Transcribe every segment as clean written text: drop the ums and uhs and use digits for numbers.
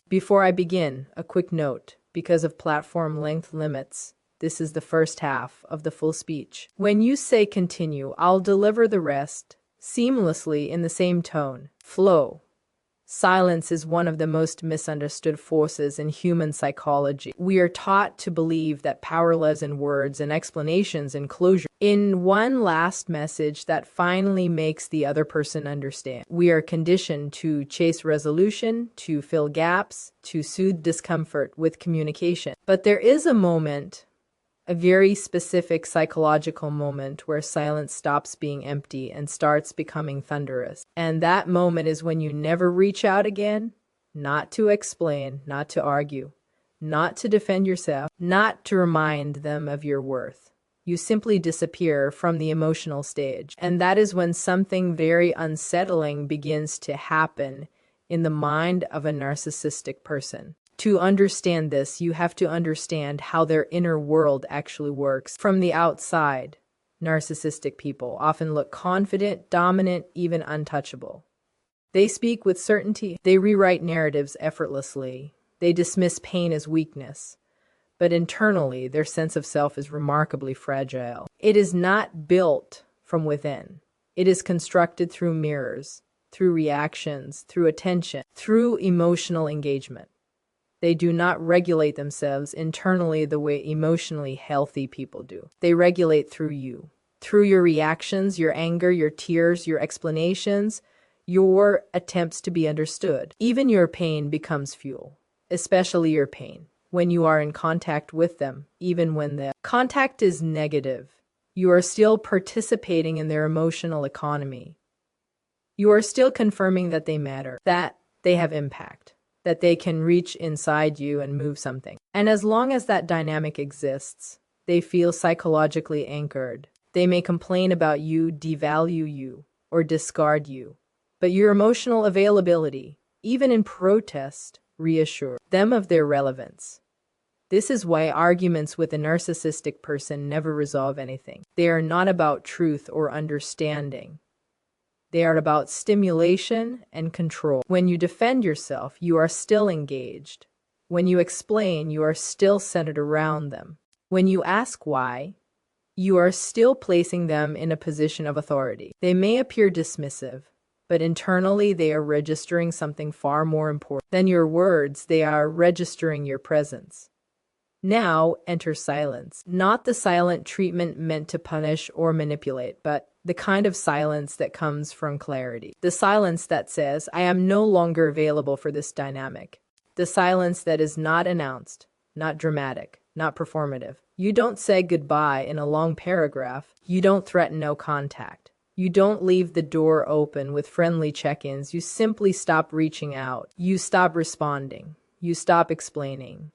Before I begin, a quick note. Because of platform length limits, this is the first half of the full speech. When you say continue, I'll deliver the rest seamlessly in the same tone. Flow. Silence is one of the most misunderstood forces in human psychology. We are taught to believe that power lies in words and explanations and closure. In one last message that finally makes the other person understand. We are conditioned to chase resolution, to fill gaps, to soothe discomfort with communication. But there is a moment, a very specific psychological moment where silence stops being empty and starts becoming thunderous. And that moment is when you never reach out again, not to explain, not to argue, not to defend yourself, not to remind them of your worth. You simply disappear from the emotional stage. And that is when something very unsettling begins to happen in the mind of a narcissistic person. To understand this, you have to understand how their inner world actually works. From the outside, narcissistic people often look confident, dominant, even untouchable. They speak with certainty. They rewrite narratives effortlessly. They dismiss pain as weakness. But internally, their sense of self is remarkably fragile. It is not built from within. It is constructed through mirrors, through reactions, through attention, through emotional engagement. They do not regulate themselves internally the way emotionally healthy people do. They regulate through you, through your reactions, your anger, your tears, your explanations, your attempts to be understood. Even your pain becomes fuel, especially your pain, when you are in contact with them, even when the contact is negative. You are still participating in their emotional economy. You are still confirming that they matter, that they have impact, that they can reach inside you and move something. And as long as that dynamic exists, they feel psychologically anchored. They may complain about you, devalue you, or discard you. But your emotional availability, even in protest, reassure them of their relevance. This is why arguments with a narcissistic person never resolve anything. They are not about truth or understanding. They are about stimulation and control. When you defend yourself, you are still engaged. When you explain, you are still centered around them. When you ask why, you are still placing them in a position of authority. They may appear dismissive, but internally they are registering something far more important than your words. They are registering your presence. Now enter silence. Not the silent treatment meant to punish or manipulate, but the kind of silence that comes from clarity. The silence that says, I am no longer available for this dynamic. The silence that is not announced, not dramatic, not performative. You don't say goodbye in a long paragraph. You don't threaten no contact. You don't leave the door open with friendly check-ins. You simply stop reaching out. You stop responding. You stop explaining.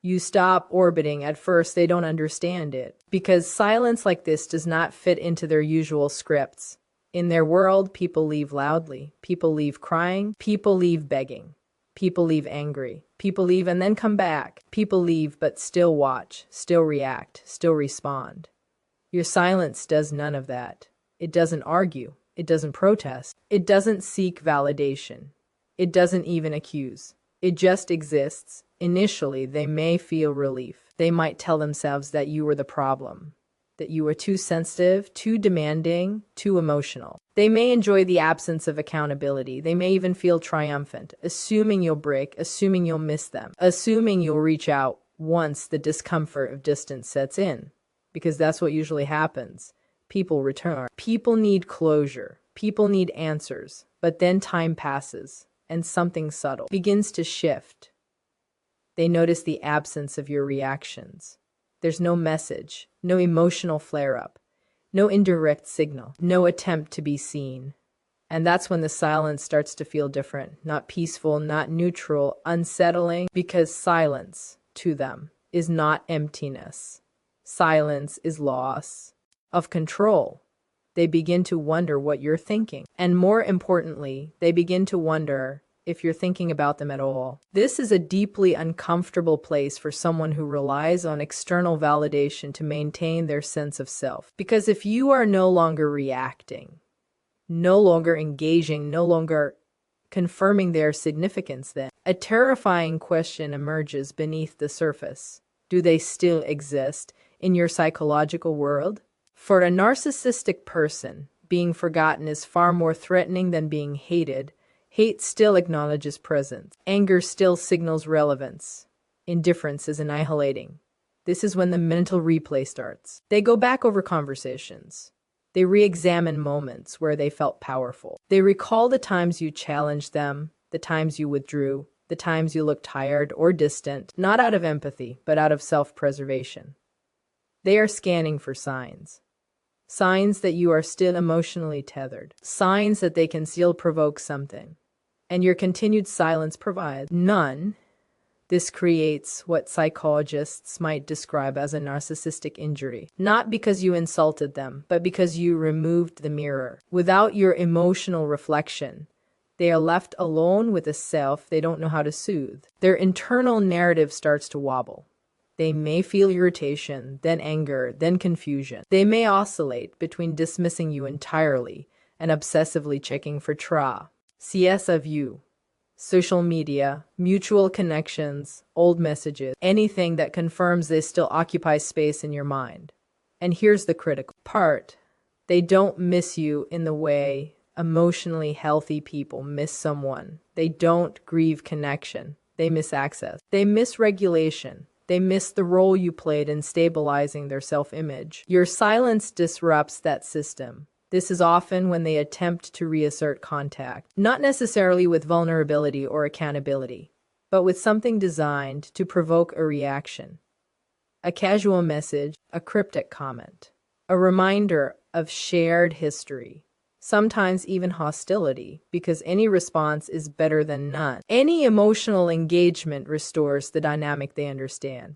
You stop orbiting. At first, they don't understand it, because silence like this does not fit into their usual scripts. In their world, people leave loudly. People leave crying. People leave begging. People leave angry. People leave and then come back. People leave but still watch, still react, still respond. Your silence does none of that. It doesn't argue. It doesn't protest. It doesn't seek validation. It doesn't even accuse. It just exists. Initially, they may feel relief. They might tell themselves that you were the problem, that you were too sensitive, too demanding, too emotional. They may enjoy the absence of accountability. They may even feel triumphant, assuming you'll break, assuming you'll miss them, assuming you'll reach out once the discomfort of distance sets in, because that's what usually happens. People return. People need closure. People need answers. But then time passes, and something subtle begins to shift. They notice the absence of your reactions. There's no message, no emotional flare-up, no indirect signal, no attempt to be seen. And that's when the silence starts to feel different, not peaceful, not neutral, unsettling, because silence, to them, is not emptiness. Silence is loss of control. They begin to wonder what you're thinking. And more importantly, they begin to wonder if you're thinking about them at all. This is a deeply uncomfortable place for someone who relies on external validation to maintain their sense of self. Because if you are no longer reacting, no longer engaging, no longer confirming their significance. Then a terrifying question emerges beneath the surface. Do they still exist in your psychological world? For a narcissistic person, being forgotten is far more threatening than being hated. Hate still acknowledges presence. Anger still signals relevance. Indifference is annihilating. This is when the mental replay starts. They go back over conversations. They re-examine moments where they felt powerful. They recall the times you challenged them, the times you withdrew, the times you looked tired or distant, not out of empathy, but out of self-preservation. They are scanning for signs. Signs that you are still emotionally tethered. Signs that they can still provoke something. And your continued silence provides none. This creates what psychologists might describe as a narcissistic injury. Not because you insulted them, but because you removed the mirror. Without your emotional reflection, they are left alone with a self they don't know how to soothe. Their internal narrative starts to wobble. They may feel irritation, then anger, then confusion. They may oscillate between dismissing you entirely and obsessively checking for CS of you. Social media, mutual connections, old messages, anything that confirms they still occupy space in your mind. And here's the critical part. They don't miss you in the way emotionally healthy people miss someone. They don't grieve connection. They miss access. They miss regulation. They miss the role you played in stabilizing their self-image. Your silence disrupts that system. This is often when they attempt to reassert contact, not necessarily with vulnerability or accountability, but with something designed to provoke a reaction. A casual message, a cryptic comment, a reminder of shared history, sometimes even hostility, because any response is better than none. Any emotional engagement restores the dynamic they understand.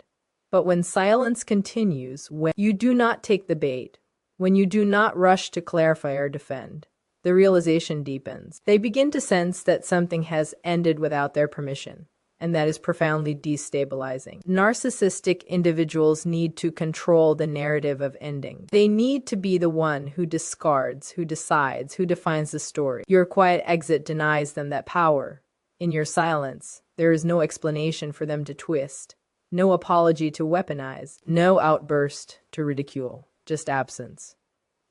But when silence continues, when you do not take the bait, when you do not rush to clarify or defend, the realization deepens. They begin to sense that something has ended without their permission, and that is profoundly destabilizing. Narcissistic individuals need to control the narrative of ending. They need to be the one who discards, who decides, who defines the story. Your quiet exit denies them that power. In your silence, there is no explanation for them to twist, no apology to weaponize, no outburst to ridicule. Just absence.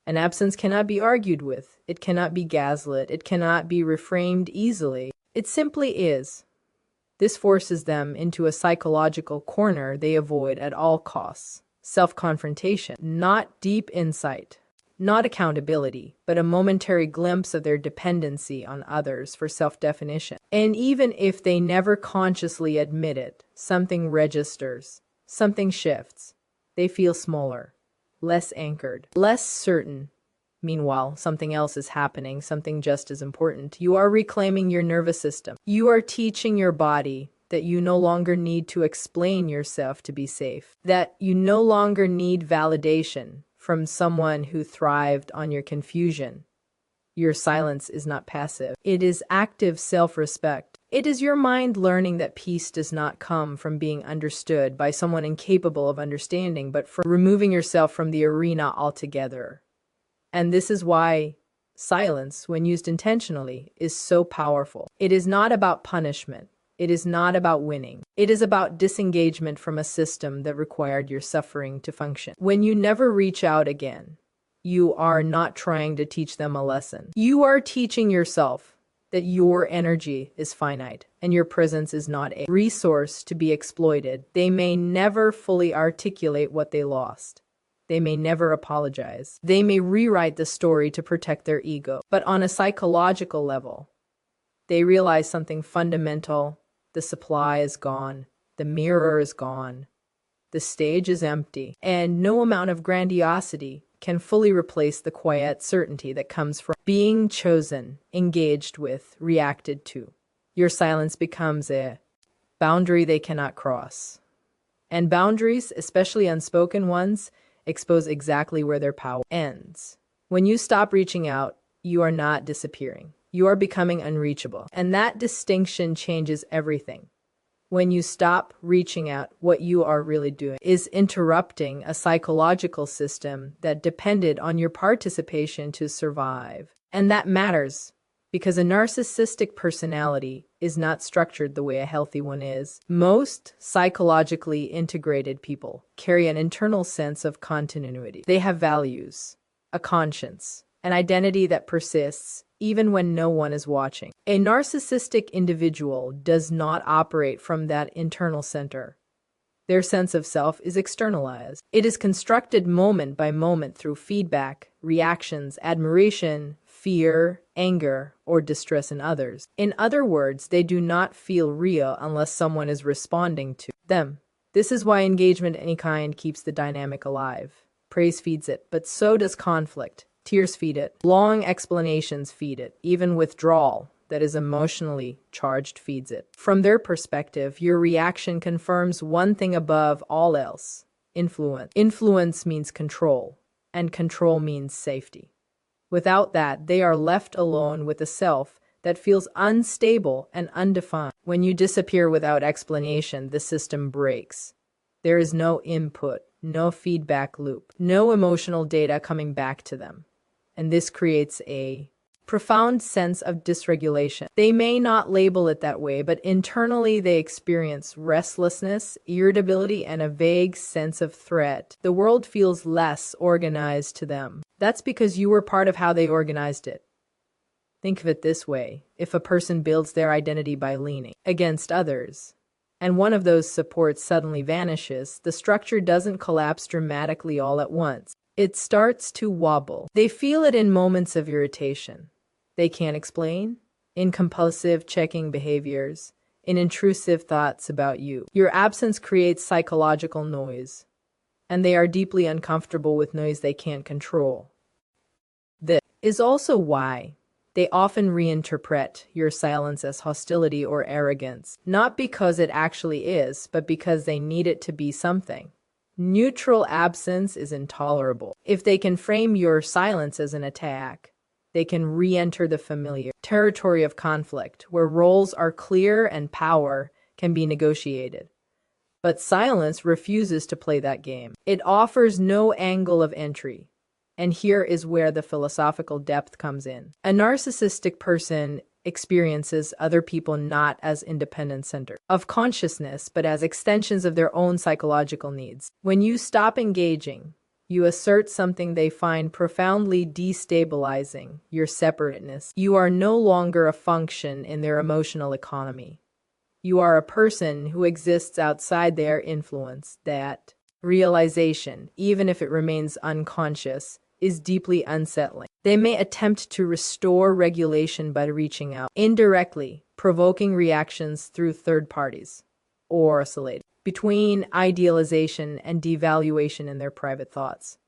And absence cannot be argued with. It cannot be gaslit. It cannot be reframed easily. It simply is. This forces them into a psychological corner they avoid at all costs. Self-confrontation, not deep insight, not accountability, but a momentary glimpse of their dependency on others for self-definition. And even if they never consciously admit it, something registers, something shifts. They feel smaller, less anchored, less certain. Meanwhile, something else is happening, something just as important. You are reclaiming your nervous system. You are teaching your body that you no longer need to explain yourself to be safe, that you no longer need validation from someone who thrived on your confusion. Your silence is not passive. It is active self-respect. It is your mind learning that peace does not come from being understood by someone incapable of understanding, but from removing yourself from the arena altogether. And this is why silence, when used intentionally, is so powerful. It is not about punishment. It is not about winning. It is about disengagement from a system that required your suffering to function. When you never reach out again, you are not trying to teach them a lesson. You are teaching yourself that your energy is finite and your presence is not a resource to be exploited. They may never fully articulate what they lost. They may never apologize. They may rewrite the story to protect their ego. But on a psychological level, they realize something fundamental. The supply is gone. The mirror is gone. The stage is empty. And no amount of grandiosity can fully replace the quiet certainty that comes from being chosen, engaged with, reacted to. Your silence becomes a boundary they cannot cross. And boundaries, especially unspoken ones, expose exactly where their power ends. When you stop reaching out, you are not disappearing. You are becoming unreachable. And that distinction changes everything. When you stop reaching out, what you are really doing is interrupting a psychological system that depended on your participation to survive. And that matters Because a narcissistic personality is not structured the way a healthy one is. Most psychologically integrated people carry an internal sense of continuity. They have values, a conscience, an identity that persists even when no one is watching. A narcissistic individual does not operate from that internal center. Their sense of self is externalized. It is constructed moment by moment through feedback, reactions, admiration, fear, anger, or distress in others. In other words, they do not feel real unless someone is responding to them. This is why engagement of any kind keeps the dynamic alive. Praise feeds it, but so does conflict. Tears feed it. Long explanations feed it. Even withdrawal that is emotionally charged feeds it. From their perspective, your reaction confirms one thing above all else: influence. Influence means control, and control means safety. Without that, they are left alone with a self that feels unstable and undefined. When you disappear without explanation, the system breaks. There is no input, no feedback loop, no emotional data coming back to them. And this creates a profound sense of dysregulation. They may not label it that way, but internally they experience restlessness, irritability, and a vague sense of threat. The world feels less organized to them. That's because you were part of how they organized it. Think of it this way: if a person builds their identity by leaning against others, and one of those supports suddenly vanishes, the structure doesn't collapse dramatically all at once. It starts to wobble. They feel it in moments of irritation they can't explain, in compulsive checking behaviors, in intrusive thoughts about you. Your absence creates psychological noise, and they are deeply uncomfortable with noise they can't control. This is also why they often reinterpret your silence as hostility or arrogance, not because it actually is, but because they need it to be something. Neutral absence is intolerable. If they can frame your silence as an attack, they can re-enter the familiar territory of conflict, where roles are clear and power can be negotiated. But silence refuses to play that game. It offers no angle of entry. And here is where the philosophical depth comes in. A narcissistic person experiences other people not as independent centers of consciousness, but as extensions of their own psychological needs. When you stop engaging, you assert something they find profoundly destabilizing: your separateness. You are no longer a function in their emotional economy. You are a person who exists outside their influence. That realization, even if it remains unconscious, is deeply unsettling. They may attempt to restore regulation by reaching out indirectly, provoking reactions through third parties, or oscillate between idealization and devaluation in their private thoughts.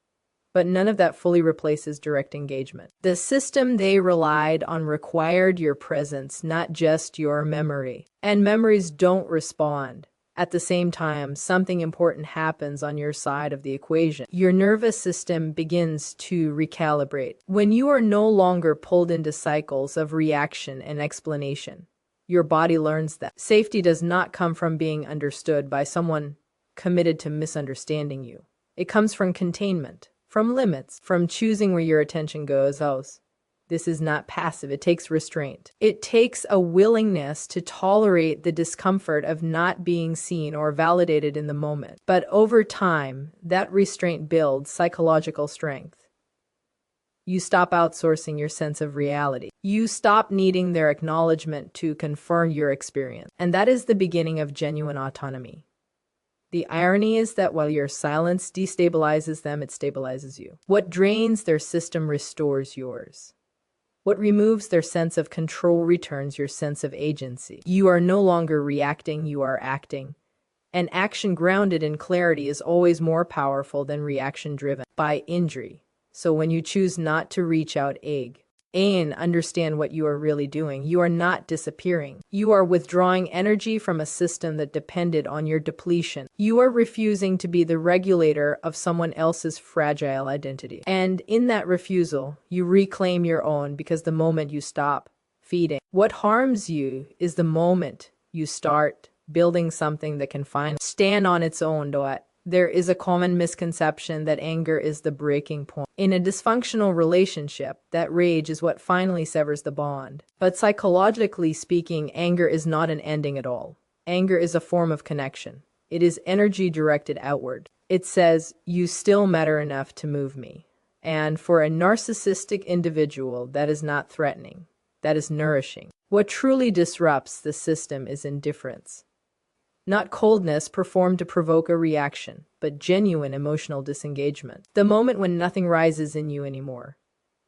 But none of that fully replaces direct engagement. The system they relied on required your presence, not just your memory. And memories don't respond. At the same time, something important happens on your side of the equation. Your nervous system begins to recalibrate. When you are no longer pulled into cycles of reaction and explanation, your body learns that safety does not come from being understood by someone committed to misunderstanding you. It comes from containment, from limits, from choosing where your attention goes. This is not passive. It takes restraint. It takes a willingness to tolerate the discomfort of not being seen or validated in the moment. But over time, that restraint builds psychological strength. You stop outsourcing your sense of reality. You stop needing their acknowledgement to confirm your experience. And that is the beginning of genuine autonomy. The irony is that while your silence destabilizes them, it stabilizes you. What drains their system restores yours. What removes their sense of control returns your sense of agency. You are no longer reacting, you are acting. And action grounded in clarity is always more powerful than reaction driven by injury. So when you choose not to reach out, understand what you are really doing. You are not disappearing. You are withdrawing energy from a system that depended on your depletion. You are refusing to be the regulator of someone else's fragile identity. And in that refusal, you reclaim your own, because the moment you stop feeding, what harms you is the moment you start building something that can finally stand on its own. There is a common misconception that anger is the breaking point. In a dysfunctional relationship, that rage is what finally severs the bond. But psychologically speaking, anger is not an ending at all. Anger is a form of connection. It is energy directed outward. It says, you still matter enough to move me. And for a narcissistic individual, that is not threatening. That is nourishing. What truly disrupts the system is indifference. Not coldness performed to provoke a reaction, but genuine emotional disengagement. The moment when nothing rises in you anymore.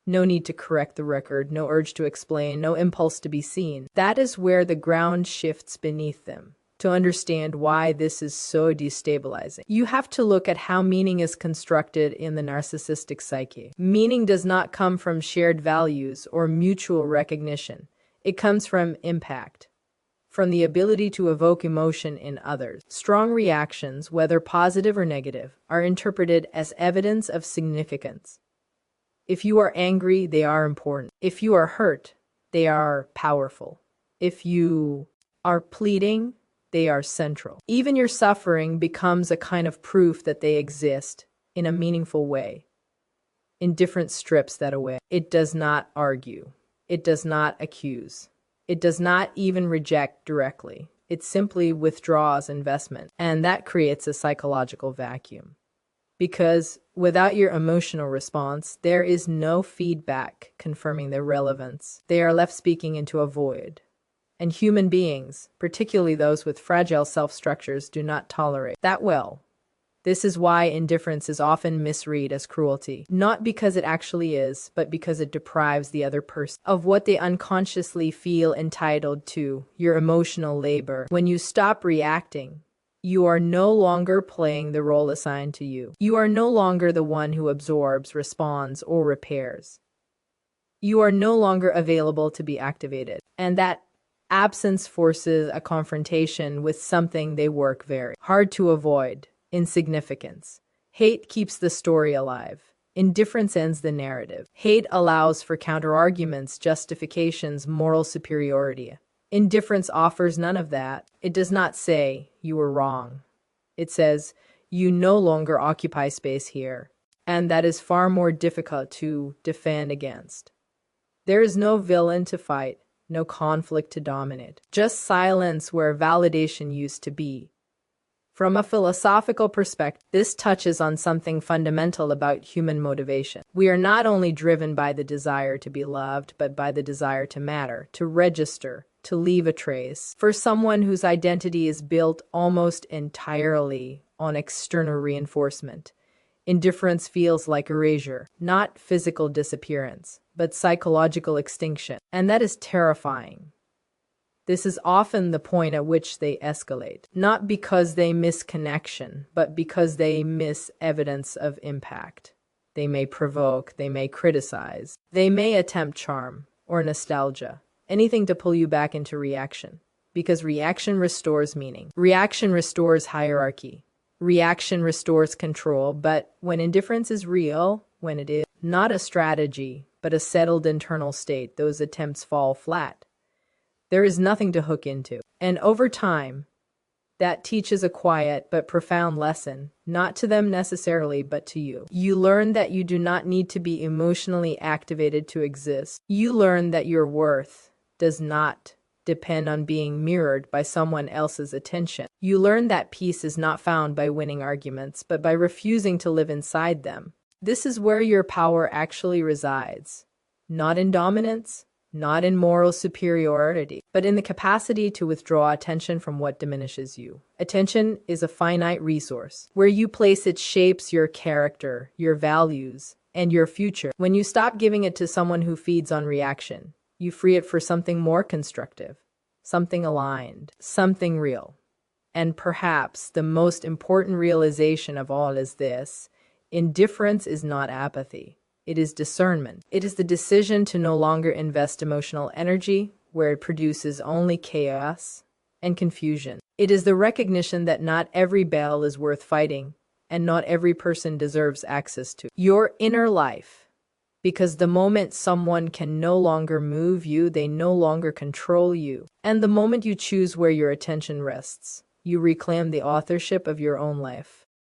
No need to correct the record, no urge to explain, no impulse to be seen. That is where the ground shifts beneath them. To understand why this is so destabilizing, you have to look at how meaning is constructed in the narcissistic psyche. Meaning does not come from shared values or mutual recognition. It comes from impact. From the ability to evoke emotion in others. Strong reactions, whether positive or negative, are interpreted as evidence of significance. If you are angry, they are important. If you are hurt, they are powerful. If you are pleading, they are central. Even your suffering becomes a kind of proof that they exist in a meaningful way. Indifference strips that away. It does not argue. It does not accuse. It does not even reject directly. It simply withdraws investment, and that creates a psychological vacuum. Because without your emotional response, there is no feedback confirming their relevance. They are left speaking into a void. And human beings, particularly those with fragile self-structures, do not tolerate that well. This is why indifference is often misread as cruelty, not because it actually is, but because it deprives the other person of what they unconsciously feel entitled to, your emotional labor. When you stop reacting, you are no longer playing the role assigned to you. You are no longer the one who absorbs, responds, or repairs. You are no longer available to be activated. And that absence forces a confrontation with something they work very hard to avoid. Insignificance. Hate keeps the story alive. Indifference ends the narrative. Hate allows for counterarguments, justifications, moral superiority. Indifference offers none of that. It does not say, you were wrong. It says, you no longer occupy space here. And that is far more difficult to defend against. There is no villain to fight, no conflict to dominate. Just silence where validation used to be. From a philosophical perspective, this touches on something fundamental about human motivation. We are not only driven by the desire to be loved, but by the desire to matter, to register, to leave a trace. For someone whose identity is built almost entirely on external reinforcement, indifference feels like erasure, not physical disappearance, but psychological extinction. And that is terrifying. This is often the point at which they escalate, not because they miss connection, but because they miss evidence of impact. They may provoke, they may criticize, they may attempt charm or nostalgia, anything to pull you back into reaction, because reaction restores meaning. Reaction restores hierarchy. Reaction restores control, but when indifference is real, when it is not a strategy, but a settled internal state, those attempts fall flat. There is nothing to hook into. And over time, that teaches a quiet but profound lesson, not to them necessarily, but to you. You learn that you do not need to be emotionally activated to exist. You learn that your worth does not depend on being mirrored by someone else's attention. You learn that peace is not found by winning arguments, but by refusing to live inside them. This is where your power actually resides, not in dominance, not in moral superiority, but in the capacity to withdraw attention from what diminishes you. Attention is a finite resource. Where you place it shapes your character, your values, and your future. When you stop giving it to someone who feeds on reaction, you free it for something more constructive, something aligned, something real. And perhaps the most important realization of all is this: indifference is not apathy. It is discernment. It is the decision to no longer invest emotional energy where it produces only chaos and confusion. It is the recognition that not every battle is worth fighting, and not every person deserves access to your inner life. Because the moment someone can no longer move you, they no longer control you. And the moment you choose where your attention rests, you reclaim the authorship of your own life.